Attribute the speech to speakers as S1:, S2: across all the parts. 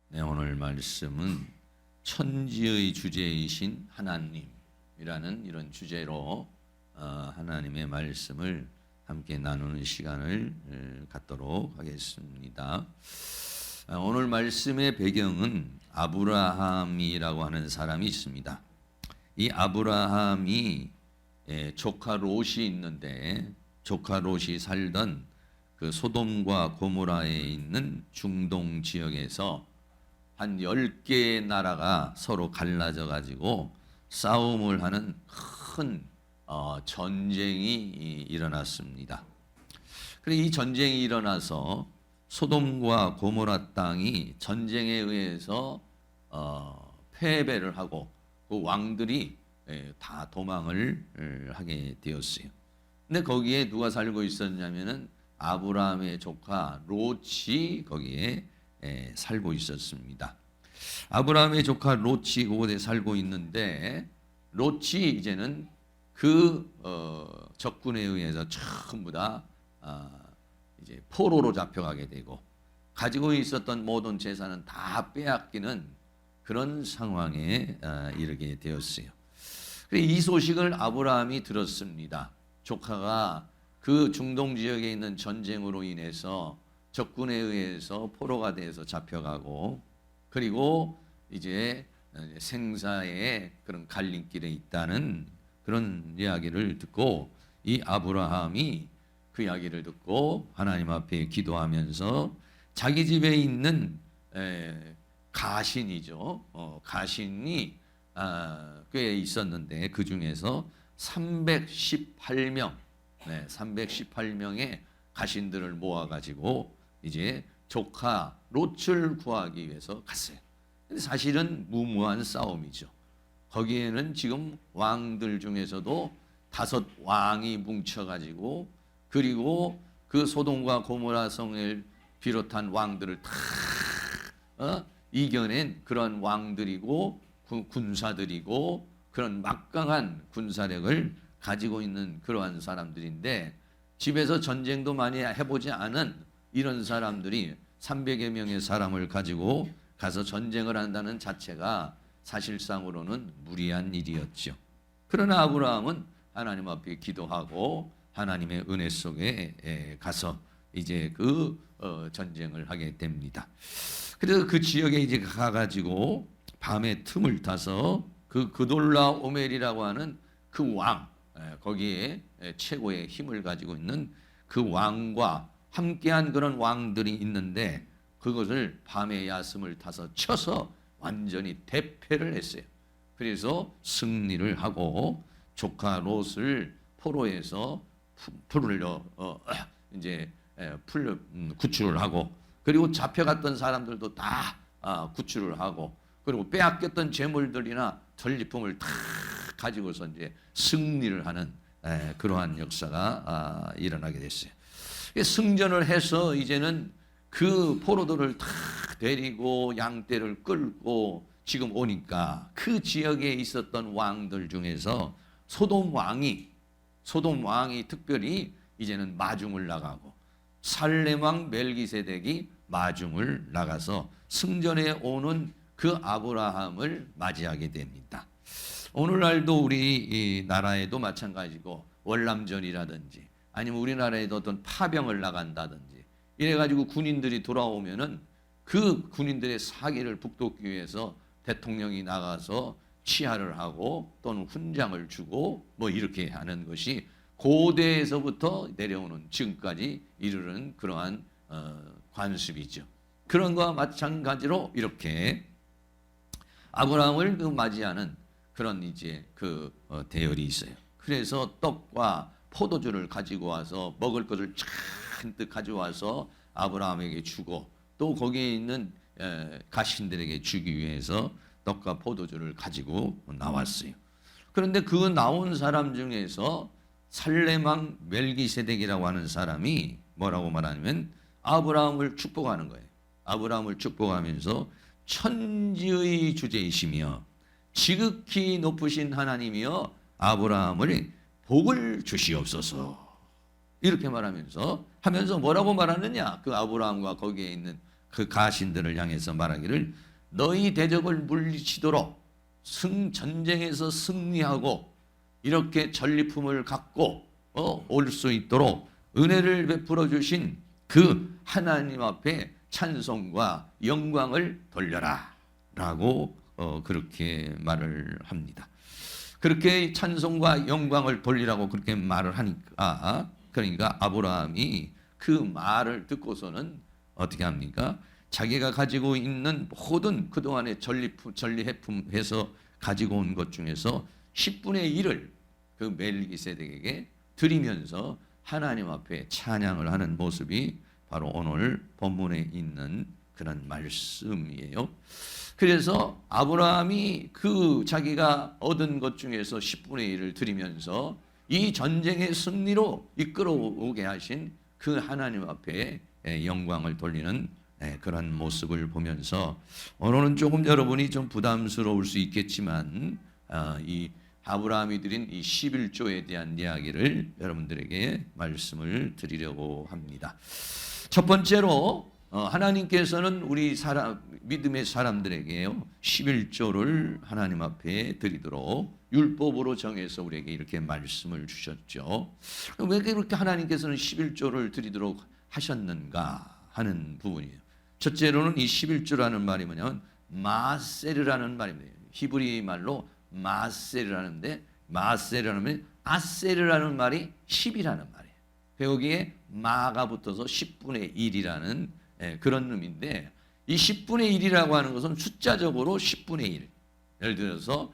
S1: 네, 오늘 말씀은 천지의 주제이신 하나님이라는 이런 주제로 하나님의 말씀을 함께 나누는 시간을 갖도록 하겠습니다. 오늘 말씀의 배경은 아브라함이라고 하는 사람이 있습니다. 이 아브라함이 조카 롯이 있는데 조카 롯이 살던 그 소돔과 고모라에 있는 중동 지역에서 한 10개의 나라가 서로 갈라져 가지고 싸움을 하는 큰 전쟁이 일어났습니다. 그리고 이 전쟁이 일어나서 소돔과 고모라 땅이 전쟁에 의해서 패배를 하고 그 왕들이 다 도망을 하게 되었어요. 근데 거기에 누가 살고 있었냐면은 아브라함의 조카 롯이 거기에 살고 있었습니다. 아브라함의 조카 롯이 그곳에 살고 있는데 롯이 이제는 그 적군에 의해서 전부 다 이제 포로로 잡혀가게 되고 가지고 있었던 모든 재산은 다 빼앗기는 그런 상황에 이르게 되었어요. 이 소식을 아브라함이 들었습니다. 조카가 그 중동 지역에 있는 전쟁으로 인해서 적군에 의해서 포로가 돼서 잡혀가고 그리고 이제 생사의 그런 갈림길에 있다는 그런 이야기를 듣고 이 아브라함이 그 이야기를 듣고 하나님 앞에 기도하면서 자기 집에 있는 가신이죠. 가신이 꽤 있었는데 그 중에서 318명, 318명의 가신들을 모아가지고 이제 조카 롯을 구하기 위해서 갔어요. 근데 사실은 무모한 싸움이죠. 거기에는 지금 왕들 중에서도 5 왕이 뭉쳐가지고 그리고 그 소돔과 고모라 성을 비롯한 왕들을 다 이겨낸 그런 왕들이고 군사들이고 그런 막강한 군사력을 가지고 있는 그러한 사람들인데 집에서 전쟁도 많이 해보지 않은 이런 사람들이 300여 명의 사람을 가지고 가서 전쟁을 한다는 자체가 사실상으로는 무리한 일이었죠. 그러나 아브라함은 하나님 앞에 기도하고 하나님의 은혜 속에 가서 이제 그 전쟁을 하게 됩니다. 그래서 그 지역에 이제 가가지고 밤에 틈을 타서 그 그돌라 오멜이라고 하는 그 왕, 거기에 최고의 힘을 가지고 있는 그 왕과 함께한 그런 왕들이 있는데 그것을 밤에 야심을 타서 쳐서 완전히 대패를 했어요. 그래서 승리를 하고 조카 롯을 포로에서 이제 구출을 하고 그리고 잡혀갔던 사람들도 다 구출을 하고 그리고 빼앗겼던 재물들이나 전리품을 다 가지고서 이제 승리를 하는 그러한 역사가 일어나게 됐어요. 승전을 해서 이제는 그 포로들을 다 데리고 양떼를 끌고 지금 오니까 그 지역에 있었던 왕들 중에서 소돔 왕이 특별히 이제는 마중을 나가고 살렘 왕 멜기세덱이 마중을 나가서 승전에 오는 그 아브라함을 맞이하게 됩니다. 오늘날도 우리 나라에도 마찬가지고 월남전이라든지 아니면 우리나라에도 어떤 파병을 나간다든지 이래가지고 군인들이 돌아오면은 그 군인들의 사기를 북돋기 위해서 대통령이 나가서 치하를 하고 또는 훈장을 주고 뭐 이렇게 하는 것이 고대에서부터 내려오는 지금까지 이르는 그러한 관습이죠. 그런 것과 마찬가지로 이렇게 아브라함을 맞이하는 그런 이제 그 대열이 있어요. 그래서 떡과 포도주를 가지고 와서 먹을 것을 잔뜩 가져와서 아브라함에게 주고 또 거기에 있는 가신들에게 주기 위해서 떡과 포도주를 가지고 나왔어요. 그런데 그 나온 사람 중에서 살렘 왕 멜기세덱이라고 하는 사람이 뭐라고 말하냐면 아브라함을 축복하는 거예요. 아브라함을 축복하면서 천지의 주제이시며 지극히 높으신 하나님이여 아브라함을 복을 주시옵소서. 이렇게 말하면서 뭐라고 말하느냐? 그 아브라함과 거기에 있는 그 가신들을 향해서 말하기를 너희 대적을 물리치도록 전쟁에서 승리하고 이렇게 전리품을 갖고 올 수 있도록 은혜를 베풀어 주신 그 하나님 앞에 찬송과 영광을 돌려라 라고 그렇게 말을 합니다. 그렇게 찬송과 영광을 돌리라고 그렇게 말을 하니까 그러니까 아브라함이 그 말을 듣고서는 어떻게 합니까? 자기가 가지고 있는 모든 그동안의 전리해품 해서 가지고 온 것 중에서 10분의 1을 그 멜기세덱에게 드리면서 하나님 앞에 찬양을 하는 모습이 바로 오늘 본문에 있는 그런 말씀이에요. 그래서 아브라함이 그 자기가 얻은 것 중에서 10분의 1을 드리면서 이 전쟁의 승리로 이끌어오게 하신 그 하나님 앞에 영광을 돌리는 그런 모습을 보면서 오늘은 조금 여러분이 좀 부담스러울 수 있겠지만 이 아브라함이 드린 이 11조에 대한 이야기를 여러분들에게 말씀을 드리려고 합니다. 첫 번째로 하나님께서는 우리 믿음의 사람들에게요 11조를 하나님 앞에 드리도록 율법으로 정해서 우리에게 이렇게 말씀을 주셨죠. 왜 그렇게 하나님께서는 11조를 드리도록 하셨는가 하는 부분이에요. 첫째로는 이 11조라는 말이 뭐냐면 마세르라는 말입니다. 히브리 말로 마세르라는데 마세르라는 말이 아세르라는 말이 10이라는 말이에요. 여기에 마가 붙어서 10분의 1이라는 그런 의미인데 이 10분의 1이라고 하는 것은 숫자적으로 10분의 1. 예를 들어서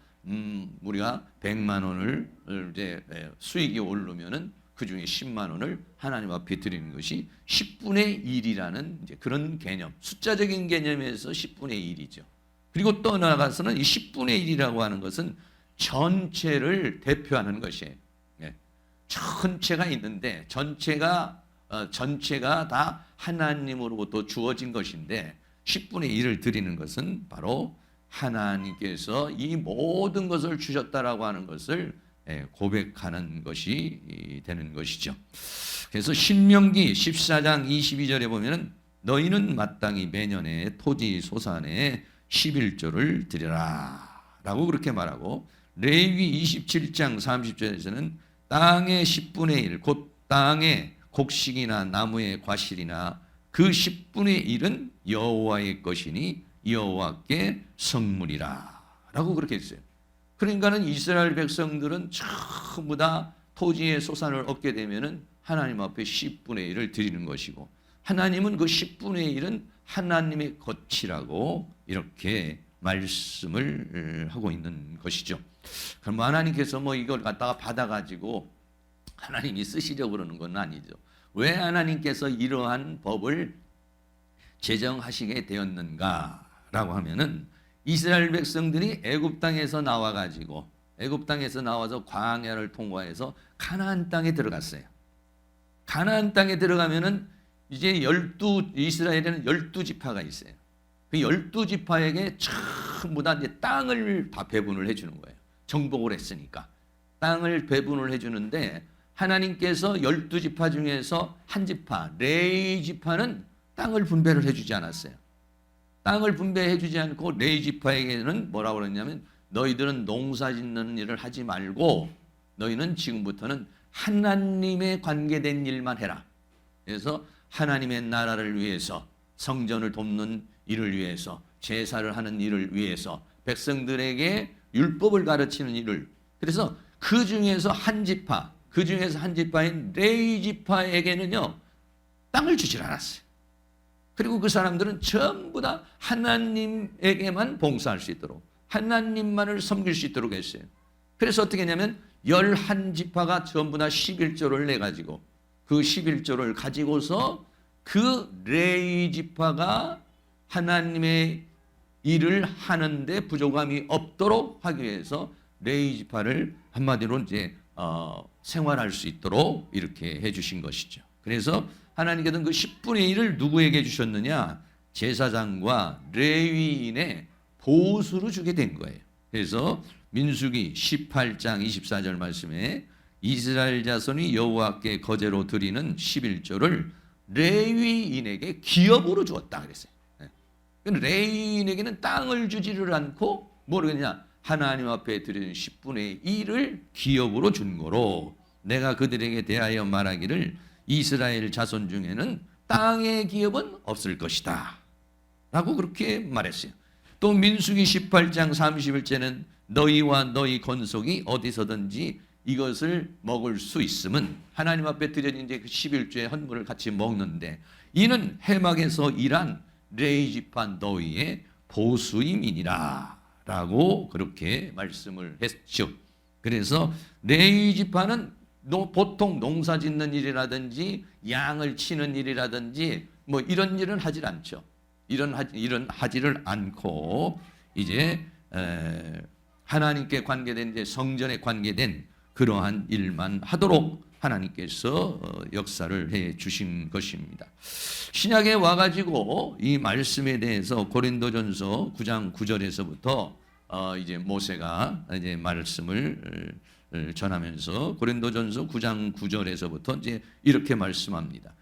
S1: 우리가 100만 원을 이제 수익이 오르면은 그 중에 10만 원을 하나님 앞에 드리는 것이 10분의 1이라는 이제 그런 개념, 숫자적인 개념에서 10분의 1이죠. 그리고 또 나아가서는 이 10분의 1이라고 하는 것은 전체를 대표하는 것이에요. 전체가 있는데 전체가 다 하나님으로부터 주어진 것인데 10분의 1을 드리는 것은 바로 하나님께서 이 모든 것을 주셨다라고 하는 것을 고백하는 것이 되는 것이죠. 그래서 신명기 14장 22절에 보면은 너희는 마땅히 매년에 토지 소산에 11조를 드리라 라고 그렇게 말하고 레위기 27장 30절에서는 땅의 10분의 1, 곧 땅의 곡식이나 나무의 과실이나 그 10분의 1은 여호와의 것이니 여호와께 성물이라 라고 그렇게 했어요. 그러니까는 이스라엘 백성들은 전부 다 토지의 소산을 얻게 되면은 하나님 앞에 10분의 1을 드리는 것이고 하나님은 그 10분의 1은 하나님의 것이라고 이렇게 말씀을 하고 있는 것이죠. 그럼 하나님께서 이걸 갖다가 받아가지고 하나님이 쓰시려고 그러는 건 아니죠. 왜 하나님께서 이러한 법을 제정하시게 되었는가라고 하면은 이스라엘 백성들이 애굽 땅에서 나와가지고 애굽 땅에서 나와서 광야를 통과해서 가나안 땅에 들어갔어요. 가나안 땅에 들어가면은 이제 이스라엘에는 12지파가 있어요. 그 12지파에게 전부 다 이제 땅을 다 배분을 해주는 거예요. 정복을 했으니까 땅을 배분을 해주는데 하나님께서 12지파 중에서 한 지파 레위 지파는 땅을 분배를 해주지 않았어요. 땅을 분배해주지 않고 레위 지파에게는 뭐라고 그랬냐면 너희들은 농사 짓는 일을 하지 말고 너희는 지금부터는 하나님에 관계된 일만 해라. 그래서 하나님의 나라를 위해서 성전을 돕는 일을 위해서 제사를 하는 일을 위해서 백성들에게 율법을 가르치는 일을 그래서 그 중에서 한 지파인 레위 지파에게는요 땅을 주질 않았어요. 그리고 그 사람들은 전부 다 하나님에게만 봉사할 수 있도록 하나님만을 섬길 수 있도록 했어요. 그래서 어떻게 했냐면 11지파가 전부 다 11조를 내가지고 그 11조를 가지고서 그 레위 지파가 하나님의 일을 하는데 부족함이 없도록 하기 위해서 레위 지파를 한마디로 이제 생활할 수 있도록 이렇게 해주신 것이죠. 그래서 하나님께서는 그 10분의 1을 누구에게 주셨느냐? 제사장과 레위인의 보수로 주게 된 거예요. 그래서 민수기 18장 24절 말씀에 이스라엘 자손이 여호와께 거제로 드리는 11조를 레위인에게 기업으로 주었다 그랬어요. 레위인에게는 땅을 주지를 않고 뭐르겠냐, 하나님 앞에 드리는 10분의 1을 기업으로 준 거로 내가 그들에게 대하여 말하기를 이스라엘 자손 중에는 땅의 기업은 없을 것이다 라고 그렇게 말했어요. 또 민수기 18장 30일째는 너희와 너희 건속이 어디서든지 이것을 먹을 수 있음은 하나님 앞에 드려진 이제 그 11조의 헌물을 같이 먹는데 이는 해막에서 일한 레위지파 너희의 보수임이니라 라고 그렇게 말씀을 했죠. 그래서 레위지파는 보통 농사 짓는 일이라든지 양을 치는 일이라든지 뭐 이런 일은 하질 않죠. 이런 하지를 않고 이제 하나님께 관계된 이제 성전에 관계된 그러한 일만 하도록 하나님께서 역사를 해 주신 것입니다. 신약에 와가지고 이 말씀에 대해서 고린도전서 9장 9절에서부터 이제 모세가 이제 말씀을 전하면서 고린도전서 9장 9절에서부터 이제 이렇게 말씀합니다.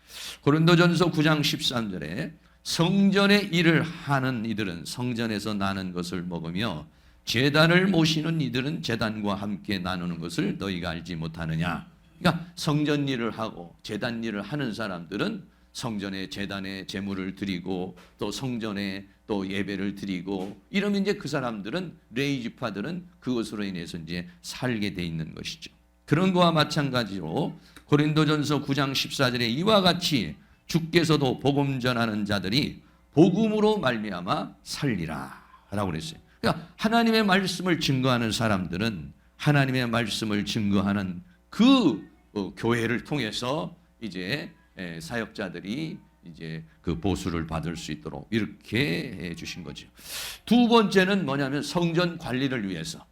S1: 고린도전서 9장 13절에 성전의 일을 하는 이들은 성전에서 나는 것을 먹으며 제단을 모시는 이들은 제단과 함께 나누는 것을 너희가 알지 못하느냐. 그러니까 성전 일을 하고 제단 일을 하는 사람들은 성전에 제단에 제물을 드리고 또 성전에 또 예배를 드리고 이러면 이제 그 사람들은 레위 지파들은 그것으로 인해서 이제 살게 돼 있는 것이죠. 그런 거와 마찬가지로 고린도전서 9장 14절에 이와 같이 주께서도 복음 전하는 자들이 복음으로 말미암아 살리라라고 그랬어요. 그러니까 하나님의 말씀을 증거하는 사람들은 하나님의 말씀을 증거하는 그 교회를 통해서 이제 사역자들이 이제 그 보수를 받을 수 있도록 이렇게 해 주신 거죠. 두 번째는 뭐냐면 성전 관리를 위해서,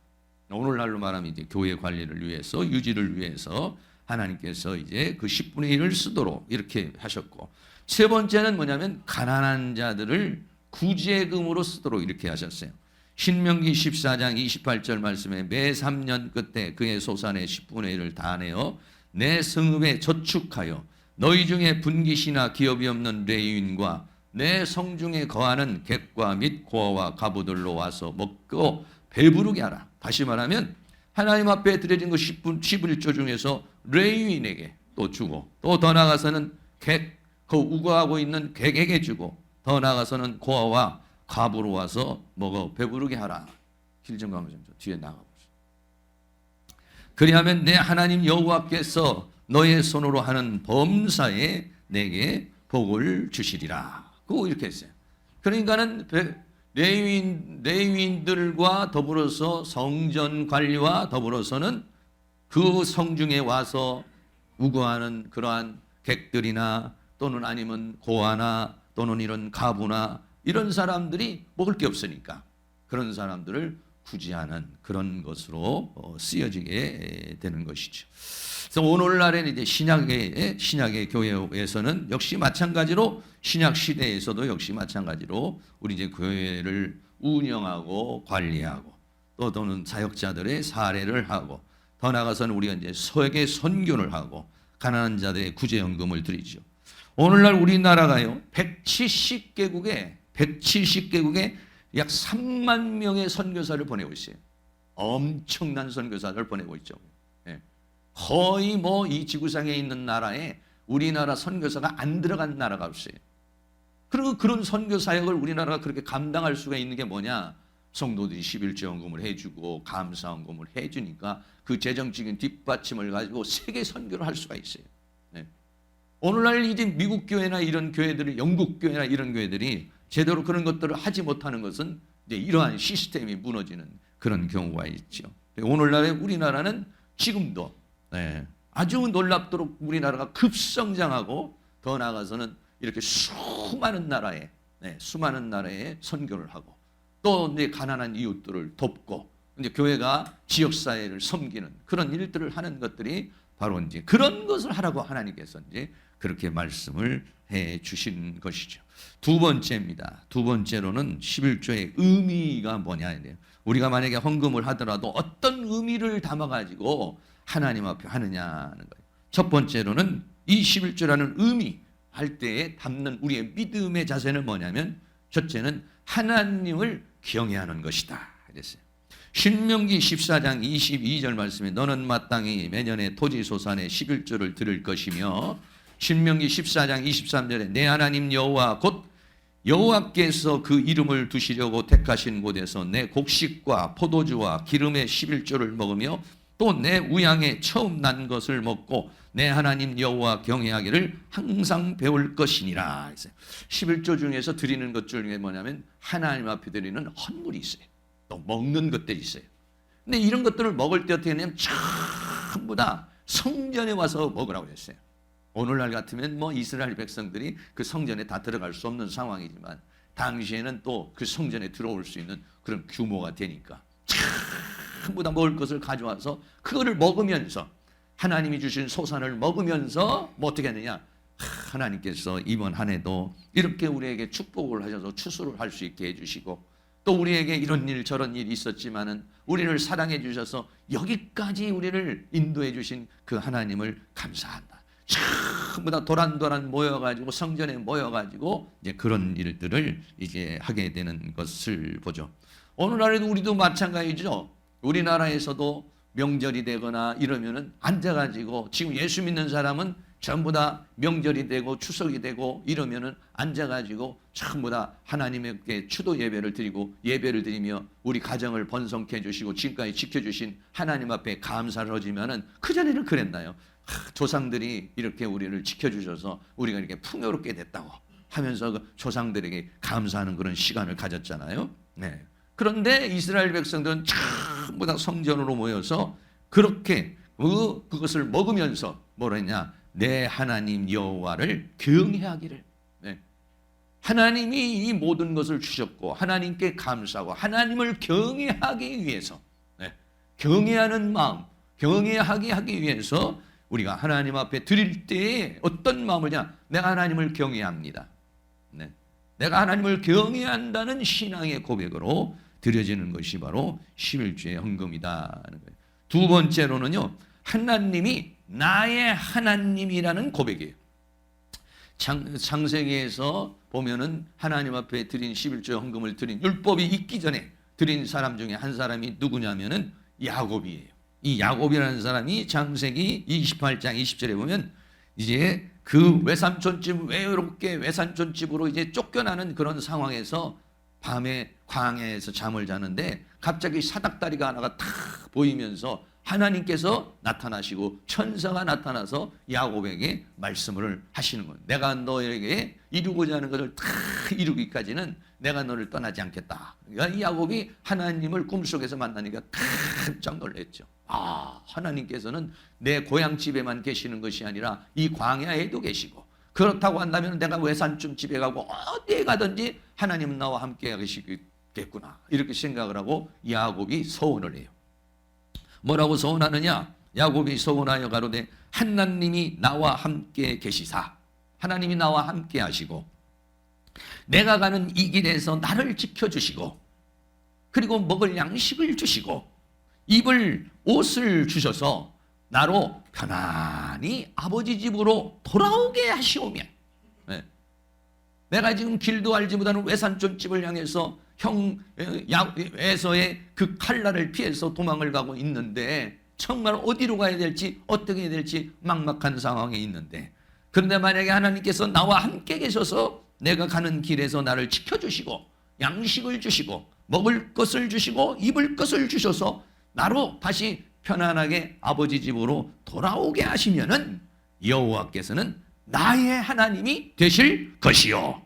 S1: 오늘날로 말하면 이제 교회 관리를 위해서, 유지를 위해서 하나님께서 이제 그 10분의 1을 쓰도록 이렇게 하셨고, 세 번째는 뭐냐면 가난한 자들을 구제금으로 쓰도록 이렇게 하셨어요. 신명기 14장 28절 말씀에 매 3년 끝에 그의 소산의 10분의 1을 다 내어 내 성읍에 저축하여 너희 중에 분깃이나 기업이 없는 레위인과 내 성중에 거하는 객과 및 고아와 가부들로 와서 먹고 배부르게 하라. 다시 말하면 하나님 앞에 드려진 그 11조 중에서 레위인에게 또 주고, 또 더 나아가서는 객, 그 우거하고 있는 객에게 주고, 더 나아가서는 고아와 가부로 와서 먹어 배부르게 하라. 길 좀 가면 좀 뒤에 나가보세요. 그리하면 내 하나님 여호와께서 너의 손으로 하는 범사에 내게 복을 주시리라. 그거 이렇게 했어요. 그러니까는 레위인들과 더불어서 성전 관리와 더불어서는 그 성중에 와서 우거하는 그러한 객들이나 또는 아니면 고아나 또는 이런 가부나 이런 사람들이 먹을 게 없으니까 그런 사람들을 구제하는 그런 것으로 쓰여지게 되는 것이죠. 그래서 오늘날에는 이제 신약의 교회에서는 역시 마찬가지로 신약 시대에서도 역시 마찬가지로 우리 이제 교회를 운영하고 관리하고 또는 사역자들의 사례를 하고 더 나아가서는 우리가 이제 서에게 선교를 하고 가난한 자들의 구제연금을 드리죠. 오늘날 우리나라가요 170개국에 약 3만 명의 선교사를 보내고 있어요. 엄청난 선교사를 보내고 있죠. 거의 뭐 이 지구상에 있는 나라에 우리나라 선교사가 안 들어간 나라가 없어요. 그리고 그런 선교 사역을 우리나라가 그렇게 감당할 수가 있는 게 뭐냐? 성도들이 11조연금을 해주고 감사헌금을 해주니까 그 재정적인 뒷받침을 가지고 세계 선교를 할 수가 있어요. 오늘날 이제 미국 교회나 이런 교회들이, 영국 교회나 이런 교회들이 제대로 그런 것들을 하지 못하는 것은 이제 이러한 시스템이 무너지는 그런 경우가 있죠. 오늘날의 우리나라는 지금도 아주 놀랍도록 우리나라가 급성장하고 더 나아가서는 이렇게 수많은 나라에 선교를 하고 또 이제 가난한 이웃들을 돕고 이제 교회가 지역 사회를 섬기는 그런 일들을 하는 것들이 바로 이제 그런 것을 하라고 하나님께서 이제 그렇게 말씀을 해 주신 것이죠. 두 번째입니다. 두 번째로는 11조의 의미가 뭐냐 이래요. 우리가 만약에 헌금을 하더라도 어떤 의미를 담아가지고 하나님 앞에 하느냐는 거예요. 첫 번째로는 이 11조라는 의미 할 때에 담는 우리의 믿음의 자세는 뭐냐면 첫째는 하나님을 경외하는 것이다 그랬어요. 신명기 14장 22절 말씀에 너는 마땅히 매년에 토지 소산의 11조를 드릴 것이며, 신명기 14장 23절에 내 하나님 여호와 곧 여호와께서 그 이름을 두시려고 택하신 곳에서 내 곡식과 포도주와 기름의 11조를 먹으며 또 내 우양에 처음 난 것을 먹고 내 하나님 여호와 경외하기를 항상 배울 것이니라. 11조 중에서 드리는 것 중에 뭐냐면 하나님 앞에 드리는 헌물이 있어요. 또 먹는 것들이 있어요. 근데 이런 것들을 먹을 때 어떻게 하냐면 전부 다 성전에 와서 먹으라고 했어요. 오늘날 같으면 뭐 이스라엘 백성들이 그 성전에 다 들어갈 수 없는 상황이지만 당시에는 또 그 성전에 들어올 수 있는 그런 규모가 되니까 전부 다 먹을 것을 가져와서 그거를 먹으면서 하나님이 주신 소산을 먹으면서 뭐 어떻게 하느냐, 하나님께서 이번 한 해도 이렇게 우리에게 축복을 하셔서 추수를 할 수 있게 해주시고 또 우리에게 이런 일 저런 일이 있었지만은 우리를 사랑해 주셔서 여기까지 우리를 인도해 주신 그 하나님을 감사한다. 전부 다 도란도란 모여가지고 성전에 모여가지고 이제 그런 일들을 이제 하게 되는 것을 보죠. 오늘날에도 우리도 마찬가지죠. 우리나라에서도 명절이 되거나 이러면은 앉아가지고, 지금 예수 믿는 사람은 전부 다 명절이 되고 추석이 되고 이러면은 앉아가지고 전부 다 하나님께 추도 예배를 드리고 예배를 드리며 우리 가정을 번성케 해주시고 지금까지 지켜주신 하나님 앞에 감사를 하지만은 그전에는 그랬나요? 조상들이 이렇게 우리를 지켜주셔서 우리가 이렇게 풍요롭게 됐다고 하면서 그 조상들에게 감사하는 그런 시간을 가졌잖아요. 네. 그런데 이스라엘 백성들은 전부 다 성전으로 모여서 그렇게 그것을 먹으면서 뭐라 했냐, 내 하나님 여호와를 경외하기를. 네. 하나님이 이 모든 것을 주셨고 하나님께 감사하고 하나님을 경외하기 위해서, 네. 경외하는 마음, 경외하게 하기 위해서 우리가 하나님 앞에 드릴 때에 어떤 마음이냐, 내가 하나님을 경외합니다. 네. 내가 하나님을 경외한다는 신앙의 고백으로 드려지는 것이 바로 11조의 헌금이다. 두 번째로는요, 하나님이 나의 하나님이라는 고백이에요. 창세기에서 보면은 하나님 앞에 드린 11조의 헌금을 드린, 율법이 있기 전에 드린 사람 중에 한 사람이 누구냐면은 야곱이에요. 이 야곱이라는 사람이 창세기 28장 20절에 보면 이제 그 외삼촌 집, 외롭게 외삼촌 집으로 이제 쫓겨나는 그런 상황에서 밤에 광야에서 잠을 자는데 갑자기 사닥다리가 하나가 탁 보이면서 하나님께서 나타나시고 천사가 나타나서 야곱에게 말씀을 하시는 거예요. 내가 너에게 이루고자 하는 것을 다 이루기까지는 내가 너를 떠나지 않겠다. 그러니까 이 야곱이 하나님을 꿈속에서 만나니까 깜짝 놀랐죠. 아, 하나님께서는 내 고향집에만 계시는 것이 아니라 이 광야에도 계시고, 그렇다고 한다면 내가 외산촌 집에 가고 어디에 가든지 하나님은 나와 함께 계시겠구나, 이렇게 생각을 하고 야곱이 서원을 해요. 뭐라고 서원하느냐? 야곱이 서원하여 가로되 하나님이 나와 함께 계시사, 하나님이 나와 함께 하시고 내가 가는 이 길에서 나를 지켜주시고 그리고 먹을 양식을 주시고 입을 옷을 주셔서 나로 편안히 아버지 집으로 돌아오게 하시오며, 네. 내가 지금 길도 알지 못하는 외산촌 집을 향해서 에서의 그 칼날을 피해서 도망을 가고 있는데 정말 어디로 가야 될지 어떻게 해야 될지 막막한 상황에 있는데, 그런데 만약에 하나님께서 나와 함께 계셔서 내가 가는 길에서 나를 지켜주시고 양식을 주시고 먹을 것을 주시고 입을 것을 주셔서 나로 다시 편안하게 아버지 집으로 돌아오게 하시면은 여호와께서는 나의 하나님이 되실 것이요.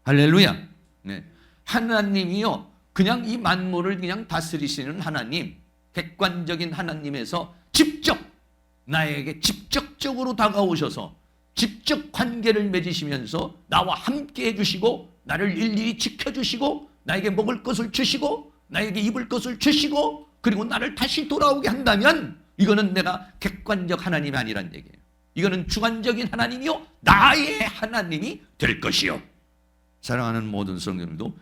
S1: 할렐루야. 네. 하나님이요, 그냥 이 만물을 그냥 다스리시는 하나님, 객관적인 하나님에서 직접 나에게 직접적으로 다가오셔서 직접 관계를 맺으시면서 나와 함께 해주시고 나를 일일이 지켜주시고 나에게 먹을 것을 주시고 나에게 입을 것을 주시고 그리고 나를 다시 돌아오게 한다면 이거는 내가 객관적 하나님이 아니란 얘기예요. 이거는 주관적인 하나님이요, 나의 하나님이 될 것이요. 사랑하는 모든 성도들도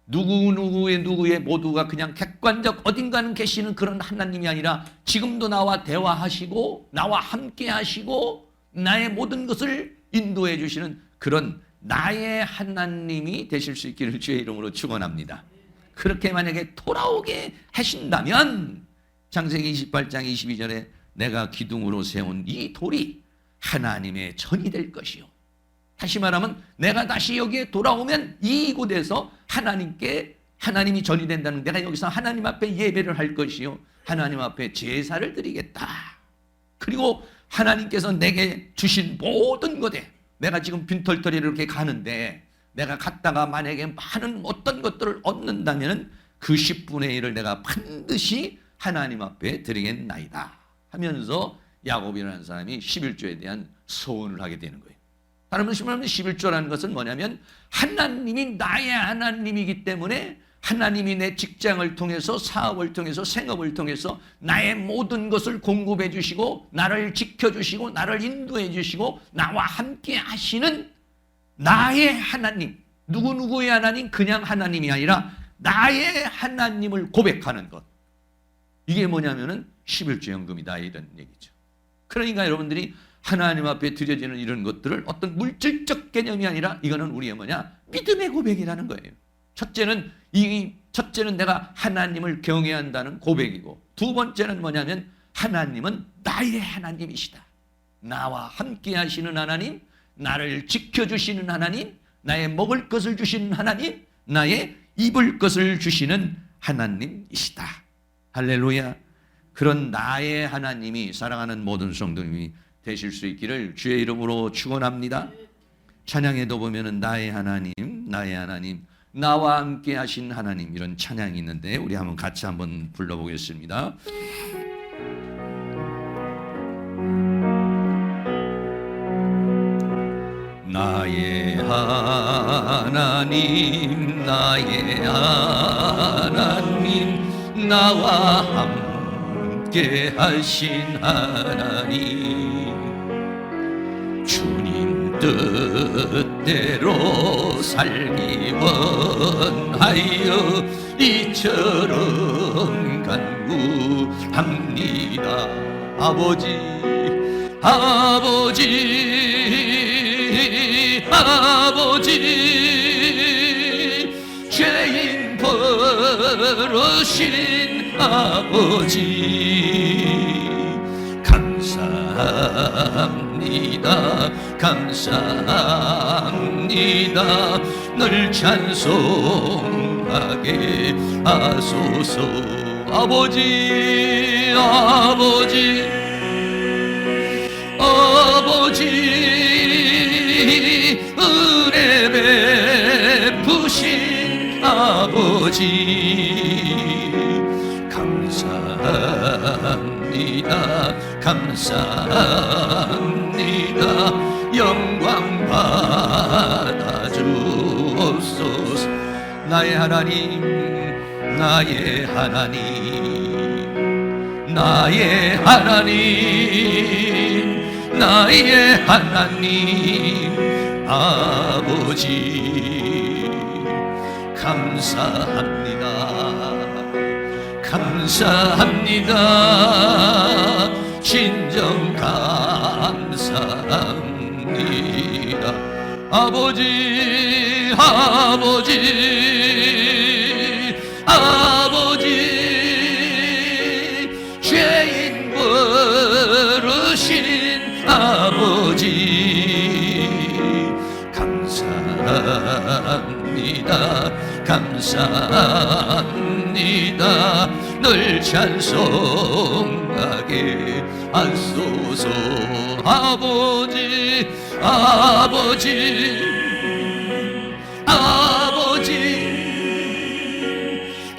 S1: 누구의 모두가 그냥 객관적 어딘가는 계시는 그런 하나님이 아니라 지금도 나와 대화하시고 나와 함께 하시고 나의 모든 것을 인도해 주시는 그런 나의 하나님이 되실 수 있기를 주의 이름으로 축원합니다. 그렇게 만약에 돌아오게 하신다면 창세기 28장 22절에 내가 기둥으로 세운 이 돌이 하나님의 전이 될 것이요. 다시 말하면 내가 다시 여기에 돌아오면 이곳에서 하나님이 전이 된다는, 내가 여기서 하나님 앞에 예배를 할 것이요, 하나님 앞에 제사를 드리겠다. 그리고 하나님께서 내게 주신 모든 것에, 내가 지금 빈털터리를 이렇게 가는데 내가 갔다가 만약에 많은 어떤 것들을 얻는다면 그 10분의 1을 내가 반드시 하나님 앞에 드리겠나이다 하면서 야곱이라는 사람이 11조에 대한 소원을 하게 되는 거예요. 다른 말로 11조라는 것은 뭐냐면 하나님이 나의 하나님이기 때문에 하나님이 내 직장을 통해서, 사업을 통해서, 생업을 통해서 나의 모든 것을 공급해 주시고 나를 지켜주시고 나를 인도해 주시고 나와 함께 하시는 나의 하나님, 누구누구의 하나님, 그냥 하나님이 아니라 나의 하나님을 고백하는 것, 이게 뭐냐면은 11조 연금이다 이런 얘기죠. 그러니까 여러분들이 하나님 앞에 드려지는 이런 것들을 어떤 물질적 개념이 아니라 이거는 우리의 믿음의 고백이라는 거예요. 첫째는 내가 하나님을 경외해야 한다는 고백이고, 두 번째는 뭐냐면 하나님은 나의 하나님이시다. 나와 함께 하시는 하나님, 나를 지켜주시는 하나님, 나의 먹을 것을 주시는 하나님, 나의 입을 것을 주시는 하나님이시다. 할렐루야. 그런 나의 하나님이, 사랑하는 모든 성도님이 되실 수 있기를 주의 이름으로 축원합니다. 찬양에도 보면은 나의 하나님, 나의 하나님, 나와 함께 하신 하나님, 이런 찬양이 있는데 우리 한번 같이 한번 불러보겠습니다. 나의 하나님, 나의 하나님, 나와 함께 하신 하나님, 주님 뜻대로 살기 원하여 이처럼 간구합니다. 아버지, 아버지, 아버지, 죄인 버러신 아버지, 감사합니다, 감사합니다. 늘 찬송하게 하소서. 아버지, 아버지, 아버지, 은혜 베푸신 아버지, 감사합니다, 감사합니다. 영광 받아주옵소서. 나의 하나님, 나의 하나님, 나의 하나님, 나의 하나님, 아버지, 감사합니다, 감사합니다. 진정 감사합니다. 아버지, 아버지, 아버지, 죄인 버르신 아버지, 감사합니다, 감사합니다. 늘 찬송하게 하소서. 아버지, 아버지, 아버지,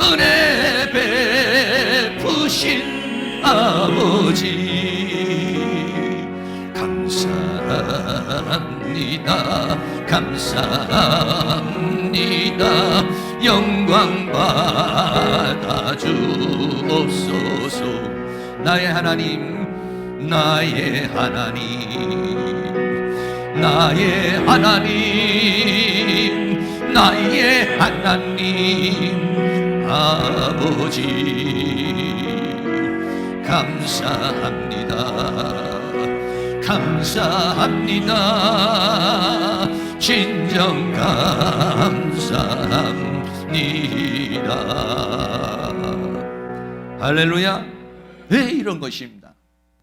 S1: 은혜 베푸신 아버지, 감사합니다, 감사합니다. 영광 받아주옵소서. 나의 하나님, 나의 하나님, 나의 하나님, 나의 하나님, 아버지, 감사합니다, 감사합니다. 진정 감사합니다. 할렐루야. 왜 이런 것입니다.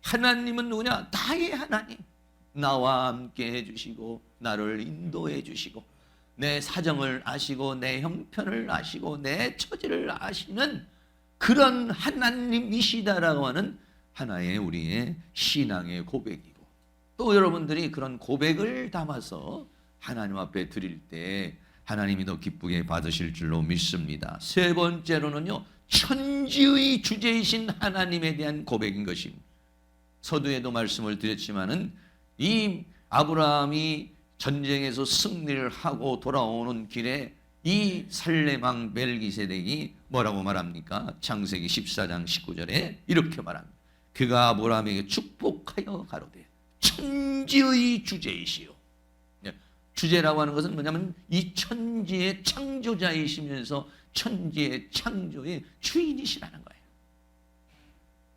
S1: 하나님은 누구냐? 나의 하나님. 나와 함께 해주시고 나를 인도해 주시고 내 사정을 아시고 내 형편을 아시고 내 처지를 아시는 그런 하나님이시다라고 하는 하나의 우리의 신앙의 고백이고, 또 여러분들이 그런 고백을 담아서 하나님 앞에 드릴 때 하나님이 더 기쁘게 받으실 줄로 믿습니다. 세 번째로는요, 천지의 주제이신 하나님에 대한 고백인 것입니다. 서두에도 말씀을 드렸지만은 이 아브라함이 전쟁에서 승리를 하고 돌아오는 길에 이 살레망 멜기세덱이 뭐라고 말합니까? 창세기 14장 19절에 이렇게 말합니다. 그가 아브라함에게 축복하여 가로되 천지의 주제이시요. 주제라고 하는 것은 뭐냐면 이 천지의 창조자이시면서 천지의 창조의 주인이시라는 거예요.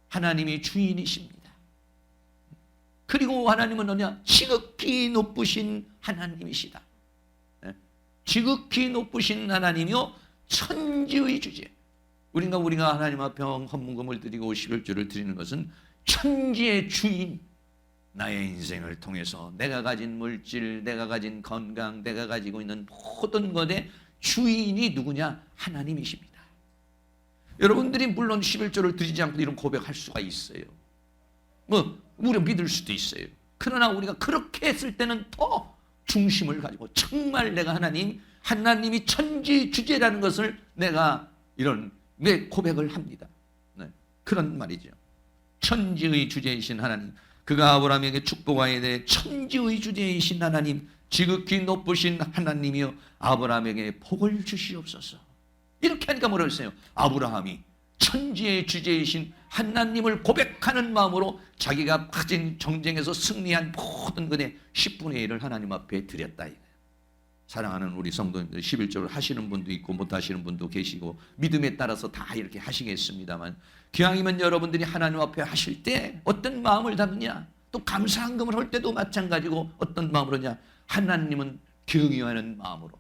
S1: 하나님이 주인이십니다. 그리고 하나님은 뭐냐? 지극히 높으신 하나님이시다. 지극히 높으신 하나님이요 천지의 주제. 우리가 하나님 앞에 헌금을 드리고 11조를 드리는 것은 천지의 주인, 나의 인생을 통해서 내가 가진 물질, 내가 가진 건강, 내가 가지고 있는 모든 것의 주인이 누구냐? 하나님이십니다. 여러분들이 물론 11조를 드리지 않고 이런 고백할 수가 있어요. 우리가 믿을 수도 있어요. 그러나 우리가 그렇게 했을 때는 더 중심을 가지고 정말 내가 하나님이 천지 주제라는 것을 내가 내 고백을 합니다. 그런 말이죠. 천지의 주제이신 하나님, 그가 아브라함에게 축복하여 대 천지의 주제이신 하나님, 지극히 높으신 하나님이여 아브라함에게 복을 주시옵소서. 이렇게 하니까 뭐라고 했어요? 아브라함이 천지의 주제이신 하나님을 고백하는 마음으로 자기가 가진 정쟁에서 승리한 모든 것의 10분의 1을 하나님 앞에 드렸다. 사랑하는 우리 성도님들, 11조를 하시는 분도 있고 못 하시는 분도 계시고 믿음에 따라서 다 이렇게 하시겠습니다만, 기왕이면 여러분들이 하나님 앞에 하실 때 어떤 마음을 담느냐, 또 감사한금을 할 때도 마찬가지고 어떤 마음으로냐, 하나님은 경외하는 마음으로,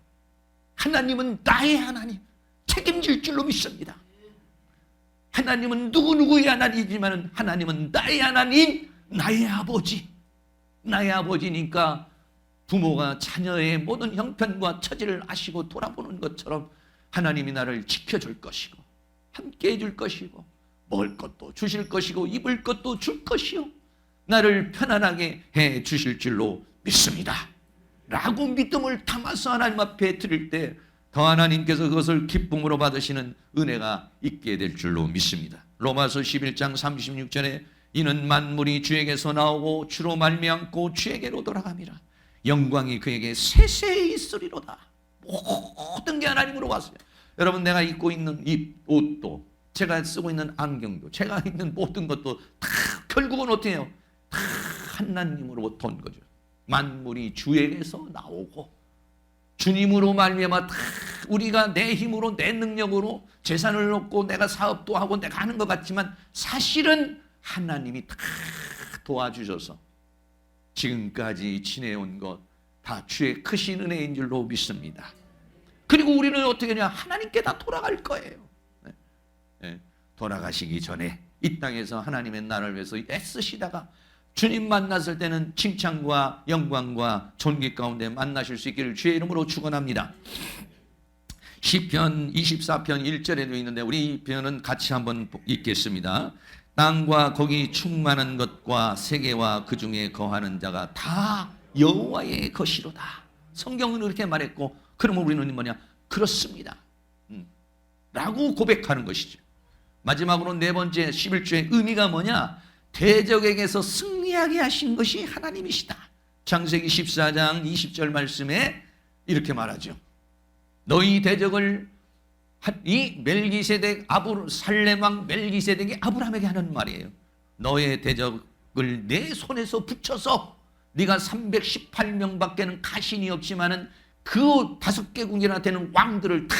S1: 하나님은 나의 하나님, 책임질 줄로 믿습니다. 하나님은 누구누구의 하나님이지만 하나님은 나의 하나님, 나의 아버지. 나의 아버지니까 부모가 자녀의 모든 형편과 처지를 아시고 돌아보는 것처럼 하나님이 나를 지켜줄 것이고 함께 해줄 것이고 먹을 것도 주실 것이고 입을 것도 줄 것이요 나를 편안하게 해 주실 줄로 믿습니다 라고 믿음을 담아서 하나님 앞에 드릴 때 더 하나님께서 그것을 기쁨으로 받으시는 은혜가 있게 될 줄로 믿습니다. 로마서 11장 36절에 이는 만물이 주에게서 나오고 주로 말미암고 주에게로 돌아갑니다. 영광이 그에게 세세히 있으리로다. 모든 게 하나님으로 왔어요. 여러분, 내가 입고 있는 이 옷도, 제가 쓰고 있는 안경도, 제가 있는 모든 것도 다 결국은 어떻게 해요? 다 하나님으로부터 온 거죠. 만물이 주에게서 나오고 주님으로 말미암아 다 우리가 내 힘으로 내 능력으로 재산을 얻고 내가 사업도 하고 내가 하는 것 같지만 사실은 하나님이 다 도와주셔서 지금까지 지내온 것 다 주의 크신 은혜인 줄로 믿습니다. 그리고 우리는 어떻게 하냐? 하나님께 다 돌아갈 거예요. 돌아가시기 전에 이 땅에서 하나님의 나라를 위해서 애쓰시다가 주님 만났을 때는 칭찬과 영광과 존귀 가운데 만나실 수 있기를 주의 이름으로 축원합니다. 시편 24편 1절에도 있는데 우리 이 편은 같이 한번 읽겠습니다. 땅과 거기 충만한 것과 세계와 그 중에 거하는 자가 다 여호와의 것이로다. 성경은 그렇게 말했고, 그러면 우리는 뭐냐? 그렇습니다 라고 고백하는 것이죠. 마지막으로 네 번째 11조의 의미가 뭐냐? 대적에게서 승리하게 하신 것이 하나님이시다. 창세기 14장 20절 말씀에 이렇게 말하죠. 너희 대적을 이 멜기세덱 살레망 멜기세덱이 아브라함에게 하는 말이에요. 너의 대적을 내 손에서 붙여서 네가 318명밖에는 가신이 없지만은 그 5개국이나 되는 왕들을 다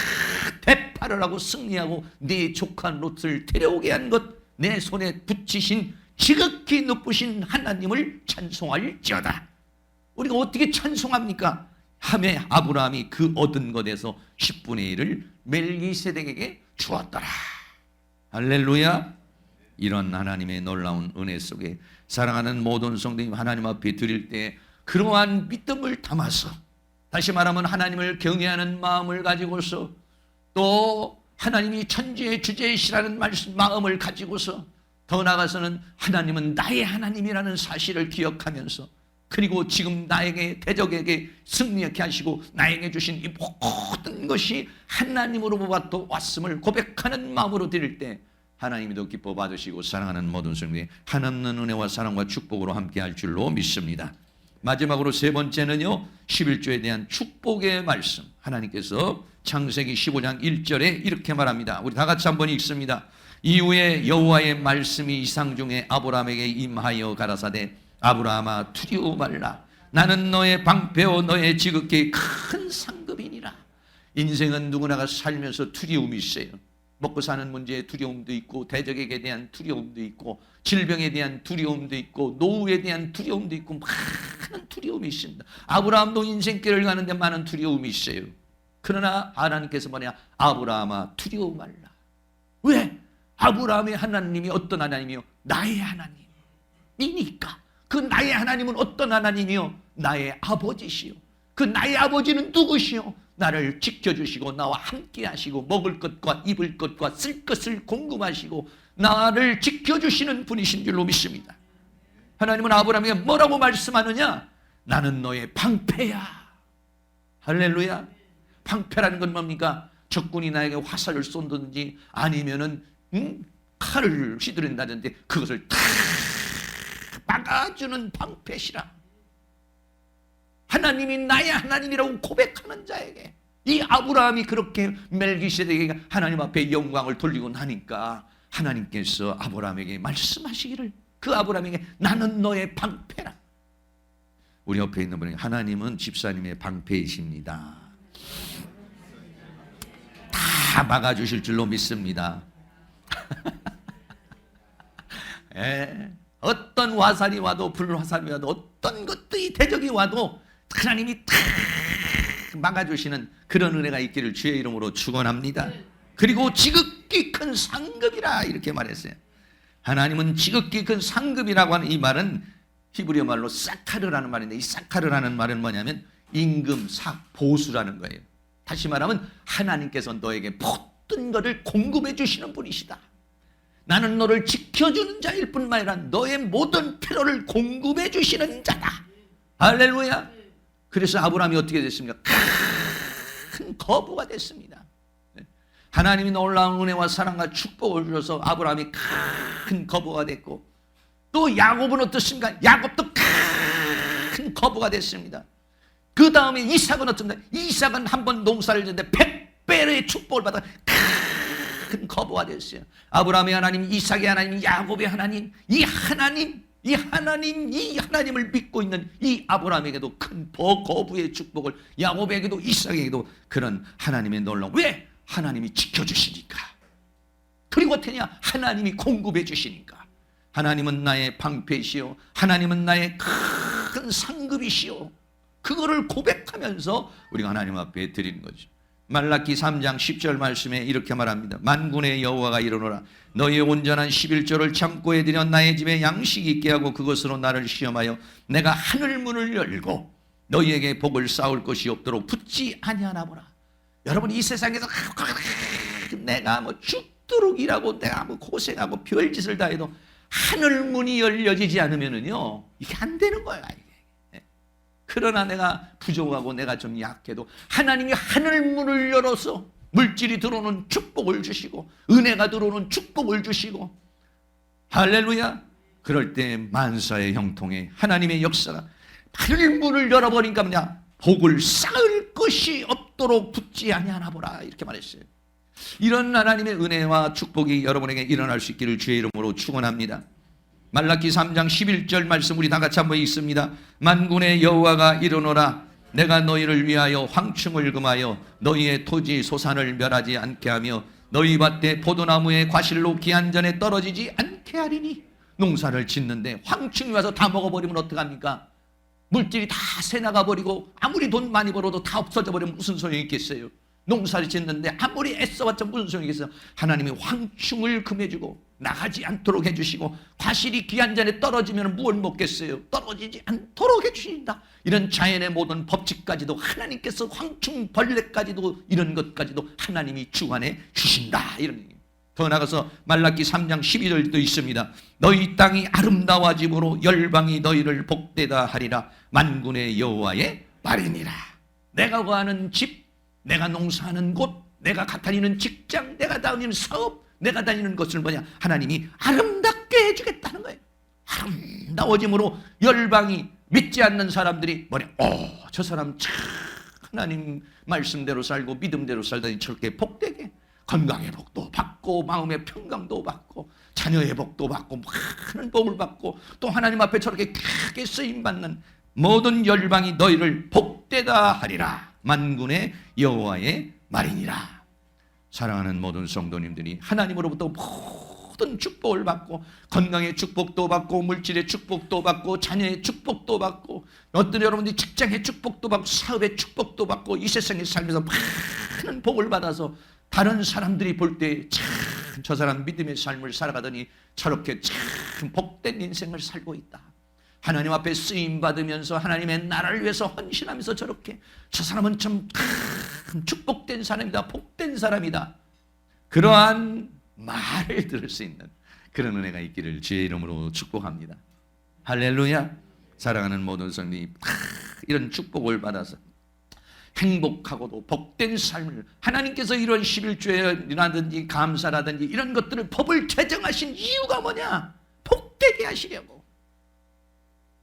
S1: 대파를 하고 승리하고 네 조카 롯을 데려오게 한 것 내 손에 붙이신 지극히 높으신 하나님을 찬송할지어다. 우리가 어떻게 찬송합니까? 함에 아브라함이 그 얻은 것에서 10분의 1을 멜기세덱에게 주었더라. 할렐루야. 이런 하나님의 놀라운 은혜 속에 사랑하는 모든 성도님, 하나님 앞에 드릴 때 그러한 믿음을 담아서, 다시 말하면 하나님을 경외하는 마음을 가지고서, 또 하나님이 천지의 주제이시라는 마음을 가지고서, 더 나아가서는 하나님은 나의 하나님이라는 사실을 기억하면서, 그리고 지금 나에게, 대적에게 승리하게 하시고 나에게 주신 이 모든 것이 하나님으로부터 왔음을 고백하는 마음으로 드릴 때 하나님이 더 기뻐 받으시고 사랑하는 모든 성도의 한없는 은혜와 사랑과 축복으로 함께 할 줄로 믿습니다. 마지막으로 세 번째는요, 11조에 대한 축복의 말씀. 하나님께서 창세기 15장 1절에 이렇게 말합니다. 우리 다 같이 한번 읽습니다. 이후에 여호와의 말씀이 이상 중에 아브라함에게 임하여 가라사대 아브라함아 두려워 말라. 나는 너의 방패요 너의 지극히 큰 상급이니라. 인생은 누구나가 살면서 두려움이 있어요. 먹고 사는 문제에 두려움도 있고, 대적에게 대한 두려움도 있고, 질병에 대한 두려움도 있고, 노후에 대한 두려움도 있고, 많은 두려움이 있습니다. 아브라함도 인생길을 가는데 많은 두려움이 있어요. 그러나 하나님께서 뭐냐? 아브라함아 두려워 말라. 왜? 아브라함의 하나님이 어떤 하나님이요? 나의 하나님이니까. 그 나의 하나님은 어떤 하나님이요? 나의 아버지시요. 그 나의 아버지는 누구시요? 나를 지켜주시고 나와 함께 하시고 먹을 것과 입을 것과 쓸 것을 공급하시고 나를 지켜주시는 분이신 줄로 믿습니다. 하나님은 아브라함에게 뭐라고 말씀하느냐? 나는 너의 방패야. 할렐루야. 방패라는 건 뭡니까? 적군이 나에게 화살을 쏜다든지 아니면은 칼을 휘두른다든지 그것을 다 막아주는 방패시라. 하나님이 나의 하나님이라고 고백하는 자에게, 이 아브라함이 그렇게 멜기세덱에게 하나님 앞에 영광을 돌리고 나니까 하나님께서 아브라함에게 말씀하시기를, 그 아브라함에게 나는 너의 방패라. 우리 옆에 있는 분이 하나님은 집사님의 방패이십니다. 다 막아주실 줄로 믿습니다. 예, 어떤 화살이 와도, 불화살이 와도, 어떤 것들이 대적이 와도 하나님이 다 막아주시는 그런 은혜가 있기를 주의 이름으로 축원합니다. 그리고 지극히 큰 상급이라 이렇게 말했어요. 하나님은 지극히 큰 상급이라고 하는 이 말은 히브리어 말로 사카르라는 말인데, 이 사카르라는 말은 뭐냐면 임금, 보수라는 거예요. 다시 말하면 하나님께서 너에게 모든 것을 공급해 주시는 분이시다. 나는 너를 지켜주는 자일 뿐만 아니라 너의 모든 필요를 공급해 주시는 자다. 할렐루야. 그래서 아브라함이 어떻게 됐습니까? 큰 거부가 됐습니다. 하나님이 놀라운 은혜와 사랑과 축복을 주셔서 아브라함이 큰 거부가 됐고, 또 야곱은 어떻습니까? 야곱도 큰 거부가 됐습니다. 그 다음에 이삭은 어떻습니까? 이삭은 한번 농사를 짓는데 100배의 축복을 받아 큰 거부가 됐어요. 아브라함의 하나님, 이삭의 하나님, 야곱의 하나님, 이 하나님을 믿고 있는 이 아브라함에게도 큰 거부의 축복을, 야곱에게도 이삭에게도 그런 하나님의 놀라움. 왜? 하나님이 지켜주시니까. 그리고 어떠냐? 하나님이 공급해 주시니까. 하나님은 나의 방패시오, 하나님은 나의 큰 상급이시오. 그거를 고백하면서 우리가 하나님 앞에 드리는 거죠. 말라기 3장 10절 말씀에 이렇게 말합니다. 만군의 여호와가 이르노라. 너희의 온전한 11조를 창고에 들여 나의 집에 양식이 있게 하고 그것으로 나를 시험하여 내가 하늘 문을 열고 너희에게 복을 쌓을 것이 없도록 붙지 아니하나 보라. 여러분, 이 세상에서 내가 뭐 죽도록 일하고 내가 뭐 고생하고 별짓을 다 해도 하늘 문이 열려지지 않으면은요, 이게 안 되는 거예요. 그러나 내가 부족하고 내가 좀 약해도 하나님이 하늘 문을 열어서 물질이 들어오는 축복을 주시고 은혜가 들어오는 축복을 주시고, 할렐루야. 그럴 때 만사의 형통에 하나님의 역사가 하늘 문을 열어버리니까 뭐냐? 복을 쌓을 것이 없도록 붙지 아니하나 보라 이렇게 말했어요. 이런 하나님의 은혜와 축복이 여러분에게 일어날 수 있기를 주의 이름으로 축원합니다. 말라기 3장 11절 말씀 우리 다 같이 한번 읽습니다. 만군의 여호와가 이르노라. 내가 너희를 위하여 황충을 금하여 너희의 토지 소산을 멸하지 않게 하며 너희 밭에 포도나무의 과실로 기한전에 떨어지지 않게 하리니. 농사를 짓는데 황충이 와서 다 먹어버리면 어떡합니까? 물질이 다 새나가 버리고 아무리 돈 많이 벌어도 다 없어져 버리면 무슨 소용이 있겠어요? 농사를 짓는데 아무리 애써봤자 무슨 소용이 있겠어요? 하나님이 황충을 금해주고 나가지 않도록 해주시고 과실이 기한전에 떨어지면 무엇을 먹겠어요? 떨어지지 않도록 해주신다. 이런 자연의 모든 법칙까지도 하나님께서 황충 벌레까지도 이런 것까지도 하나님이 주관해 주신다. 이런 얘기예요. 더 나가서 말라기 3장 12절도 있습니다. 너희 땅이 아름다워짐으로 열방이 너희를 복되다 하리라. 만군의 여호와의 말이니라. 내가 거하는 집, 내가 농사하는 곳, 내가 다니는 직장, 내가 다니는 사업, 내가 다니는 것을 뭐냐? 하나님이 아름답게 해주겠다는 거예요. 아름다워짐으로 열방이 믿지 않는 사람들이 뭐냐? 저 사람 참 하나님 말씀대로 살고 믿음대로 살다니 저렇게 복되게 건강의 복도 받고 마음의 평강도 받고 자녀의 복도 받고 많은 복을 받고 또 하나님 앞에 저렇게 크게 쓰임받는 모든 열방이 너희를 복되다 하리라. 만군의 여호와의 말이니라. 사랑하는 모든 성도님들이 하나님으로부터 모든 축복을 받고 건강의 축복도 받고 물질의 축복도 받고 자녀의 축복도 받고 어떤 여러분들이 직장의 축복도 받고 사업의 축복도 받고 이 세상에 살면서 많은 복을 받아서 다른 사람들이 볼 때 참 저 사람 믿음의 삶을 살아가더니 저렇게 참 복된 인생을 살고 있다. 하나님 앞에 쓰임받으면서 하나님의 나라를 위해서 헌신하면서 저렇게 저 사람은 참 축복된 사람이다. 복된 사람이다. 그러한 말을 들을 수 있는 그런 은혜가 있기를 주의 이름으로 축복합니다. 할렐루야. 사랑하는 모든 성도님 이런 축복을 받아서 행복하고도 복된 삶을 하나님께서 이런 11조라든지 감사라든지 이런 것들을 법을 제정하신 이유가 뭐냐? 복되게 하시려고.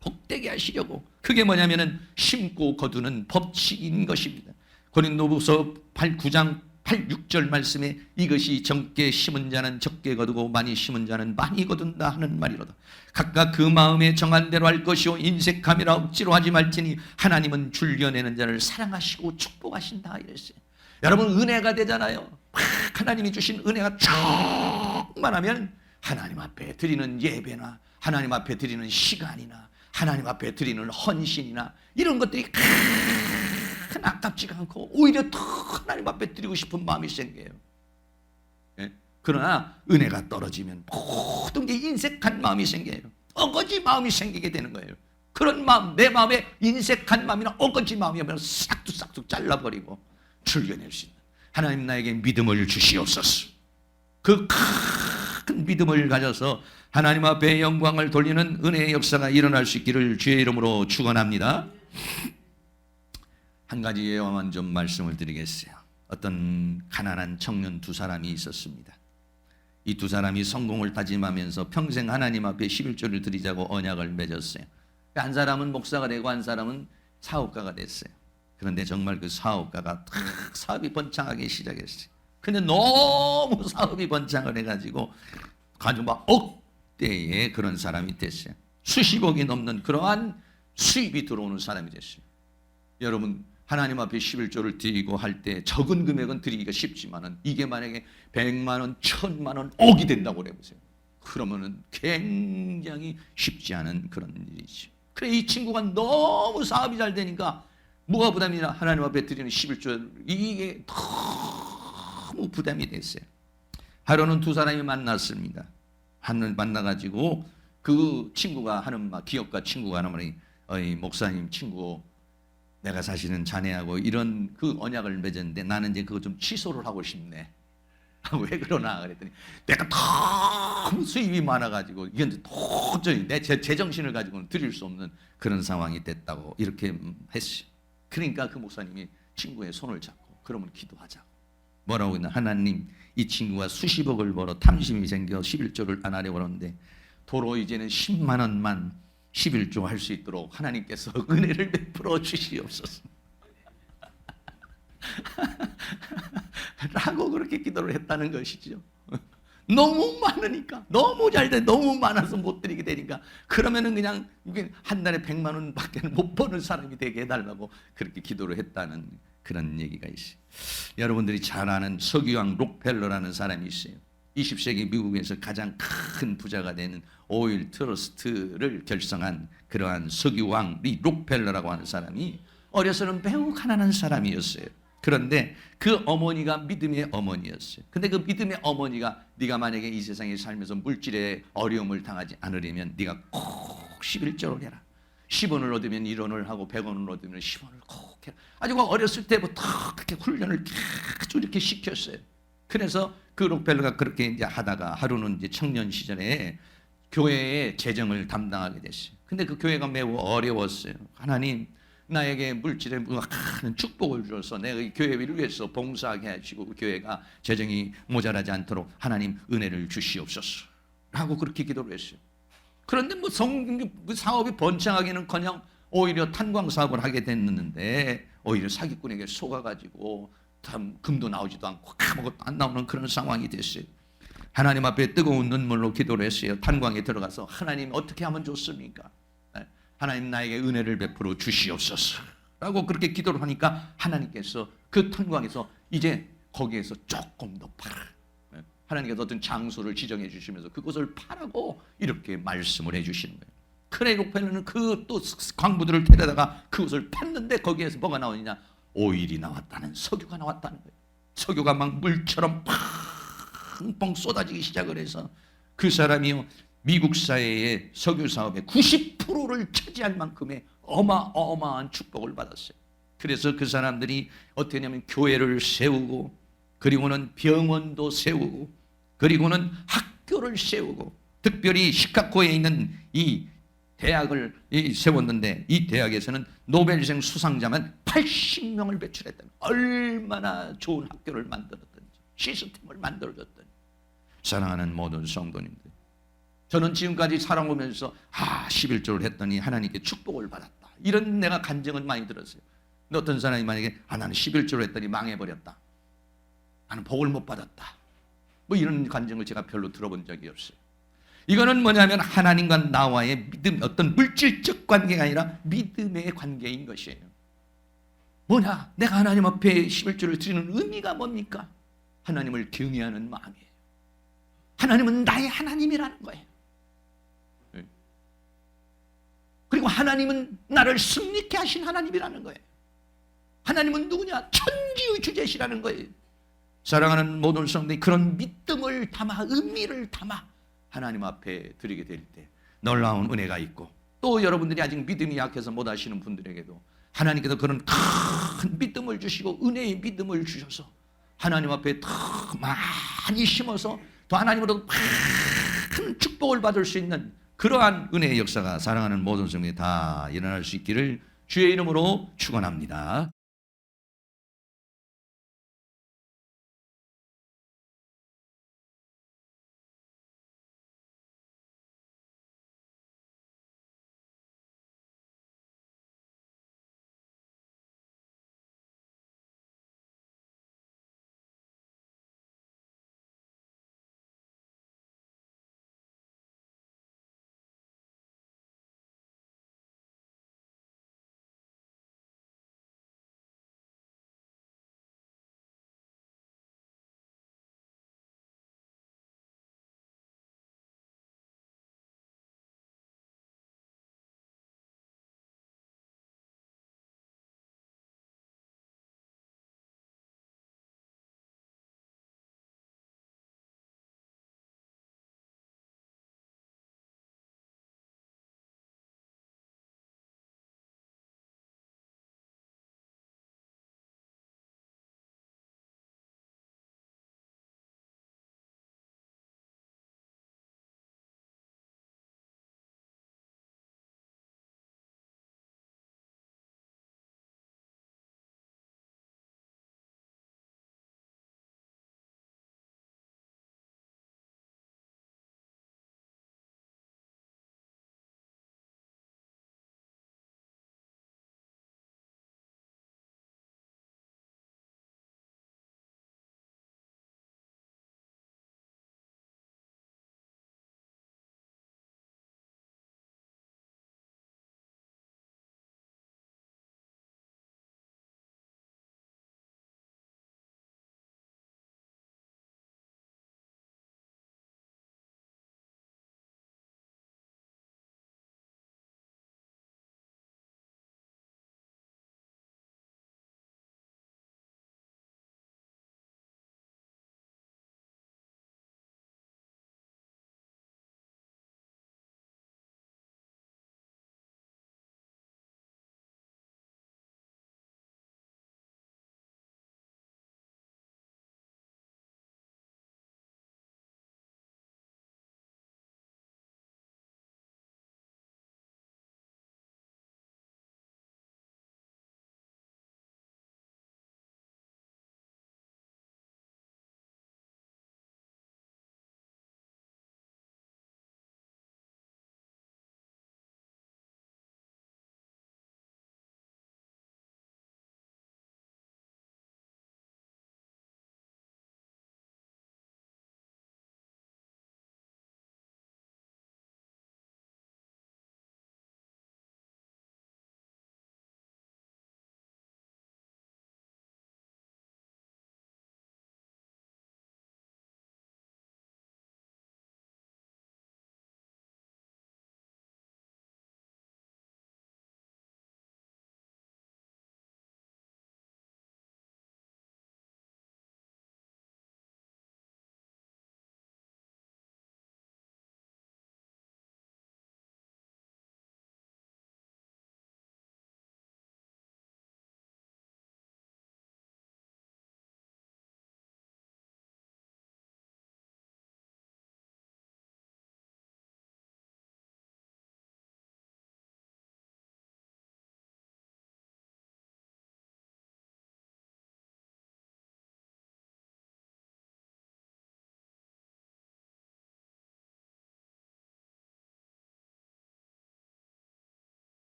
S1: 복되게 하시려고. 그게 뭐냐면은 심고 거두는 법칙인 것입니다. 고린도후서 9장 8, 6절 말씀에 이것이 적게 심은 자는 적게 거두고 많이 심은 자는 많이 거둔다 하는 말이로다. 각각 그 마음에 정한 대로 할 것이요 인색함이라 억지로 하지 말지니 하나님은 줄겨내는 자를 사랑하시고 축복하신다 이랬어요. 여러분 은혜가 되잖아요. 하나님이 주신 은혜가 충만하면 하나님 앞에 드리는 예배나 하나님 앞에 드리는 시간이나 하나님 앞에 드리는 헌신이나 이런 것들이 아깝지가 않고 오히려 더 하나님 앞에 드리고 싶은 마음이 생겨요. 예? 그러나 은혜가 떨어지면 모든 게 인색한 마음이 생겨요. 어거지 마음이 생기게 되는 거예요. 그런 마음, 내 마음에 인색한 마음이나 어거지 마음이면 싹둑 잘라버리고 줄여낼 수 있는 하나님 나에게 믿음을 주시옵소서. 그 큰 믿음을 가져서 하나님 앞에 영광을 돌리는 은혜의 역사가 일어날 수 있기를 주의 이름으로 축원합니다. 한 가지 예화만 좀 말씀을 드리겠어요. 어떤 가난한 청년 두 사람이 있었습니다. 이 두 사람이 성공을 다짐하면서 평생 하나님 앞에 11조를 드리자고 언약을 맺었어요. 한 사람은 목사가 되고 한 사람은 사업가가 됐어요. 그런데 정말 그 사업가가 사업이 번창하기 시작했어요. 근데 너무 사업이 번창을 해가지고 아주 막 억대의 그런 사람이 됐어요. 수십억이 넘는 그러한 수입이 들어오는 사람이 됐어요. 여러분 하나님 앞에 11조를 드리고 할 때 적은 금액은 드리기가 쉽지만은 이게 만약에 100만 원, 1000만 원, 억이 된다고 해보세요. 그러면은 굉장히 쉽지 않은 그런 일이죠. 그래 이 친구가 너무 사업이 잘 되니까 뭐가 부담이냐? 하나님 앞에 드리는 11조 이게 너무 부담이 됐어요. 하루는 두 사람이 만났습니다. 하늘 만나가지고 그 친구가 하는 말, 기업가 친구가 하는 말이 어이 목사님 친구 내가 사실은 자네하고 이런 그 언약을 맺었는데 나는 이제 그거 좀 취소를 하고 싶네. 왜 그러나 그랬더니 내가 너무 수입이 많아가지고 이건 도저히 내 제정신을 가지고는 드릴 수 없는 그런 상황이 됐다고 이렇게 했어요. 그러니까 그 목사님이 친구의 손을 잡고 그러면 기도하자고. 뭐라고 했나? 하나님 이 친구가 수십억을 벌어 탐심이 생겨 11조를 안 하려고 하는데 도로 이제는 10만 원만 11조 할 수 있도록 하나님께서 은혜를 베풀어 주시옵소서. 라고 그렇게 기도를 했다는 것이죠. 너무 많으니까 너무 잘 돼 너무 많아서 못 드리게 되니까 그러면은 그냥 한 달에 100만 원밖에 못 버는 사람이 되게 해달라고 그렇게 기도를 했다는 그런 얘기가 있어요. 여러분들이 잘 아는 석유왕 록펠러라는 사람이 있어요. 20세기 미국에서 가장 큰 부자가 되는 오일 트러스트를 결성한 그러한 석유왕 리 록펠러라고 하는 사람이 어려서는 매우 가난한 사람이었어요. 그런데 그 어머니가 믿음의 어머니였어요. 근데 그 믿음의 어머니가 네가 만약에 이 세상에 살면서 물질에 어려움을 당하지 않으려면 네가 꼭 11조를 해라. 10원을 얻으면 1원을 하고 100원을 얻으면 10원을 꼭 해라. 아주 어렸을 때부터 그렇게 훈련을 계속 이렇게 시켰어요. 그래서 그 록펠러가 그렇게 이제 하다가 하루는 이제 청년 시절에 교회의 재정을 담당하게 됐어요. 근데 그 교회가 매우 어려웠어요. 하나님, 나에게 물질에 큰 축복을 주셔서 내가 이 교회를 위해서 봉사하게 하시고 교회가 재정이 모자라지 않도록 하나님 은혜를 주시옵소서 라고 그렇게 기도를 했어요. 그런데 사업이 번창하기는커녕 오히려 탄광 사업을 하게 됐는데 오히려 사기꾼에게 속아가지고 금도 나오지도 않고 아무것도 안 나오는 그런 상황이 됐어요. 하나님 앞에 뜨거운 눈물로 기도를 했어요. 탄광에 들어가서 하나님 어떻게 하면 좋습니까? 하나님 나에게 은혜를 베풀어 주시옵소서 라고 그렇게 기도를 하니까 하나님께서 그 탄광에서 이제 거기에서 조금 더 팔아. 하나님께서 어떤 장소를 지정해 주시면서 그것을 파라고 이렇게 말씀을 해 주시는 거예요. 크레이 록펠러는 그 또 광부들을 데려다가 그것을 팠는데 거기에서 뭐가 나오느냐? 오일이 나왔다는, 석유가 나왔다는 거예요. 석유가 막 물처럼 펑펑 쏟아지기 시작을 해서 그 사람이요 미국 사회의 석유 사업의 90%를 차지할 만큼의 어마어마한 축복을 받았어요. 그래서 그 사람들이 어떻게 하냐면 교회를 세우고 그리고는 병원도 세우고 그리고는 학교를 세우고 특별히 시카고에 있는 이 대학을 세웠는데 이 대학에서는 노벨상 수상자만 80명을 배출했다. 얼마나 좋은 학교를 만들었던지 시스템을 만들어줬던지. 사랑하는 모든 성도님들, 저는 지금까지 살아오면서 11조를 했더니 하나님께 축복을 받았다 이런 내가 간증은 많이 들었어요. 근데 어떤 사람이 만약에 나는 11조를 했더니 망해버렸다, 나는 복을 못 받았다, 뭐 이런 간증을 제가 별로 들어본 적이 없어요. 이거는 뭐냐면 하나님과 나와의 믿음, 어떤 물질적 관계가 아니라 믿음의 관계인 것이에요. 뭐냐? 내가 하나님 앞에 11조를 드리는 의미가 뭡니까? 하나님을 경외하는 마음이에요. 하나님은 나의 하나님이라는 거예요. 그리고 하나님은 나를 승리케 하신 하나님이라는 거예요. 하나님은 누구냐? 천지의 주제시라는 거예요. 사랑하는 모든 성도들이 그런 믿음을 담아, 의미를 담아 하나님 앞에 드리게 될 때 놀라운 은혜가 있고, 또 여러분들이 아직 믿음이 약해서 못 하시는 분들에게도 하나님께서 그런 큰 믿음을 주시고 은혜의 믿음을 주셔서 하나님 앞에 더 많이 심어서 또 하나님으로부터 큰 축복을 받을 수 있는 그러한 은혜의 역사가 사랑하는 모든 성도에 다 일어날 수 있기를 주의 이름으로 축원합니다.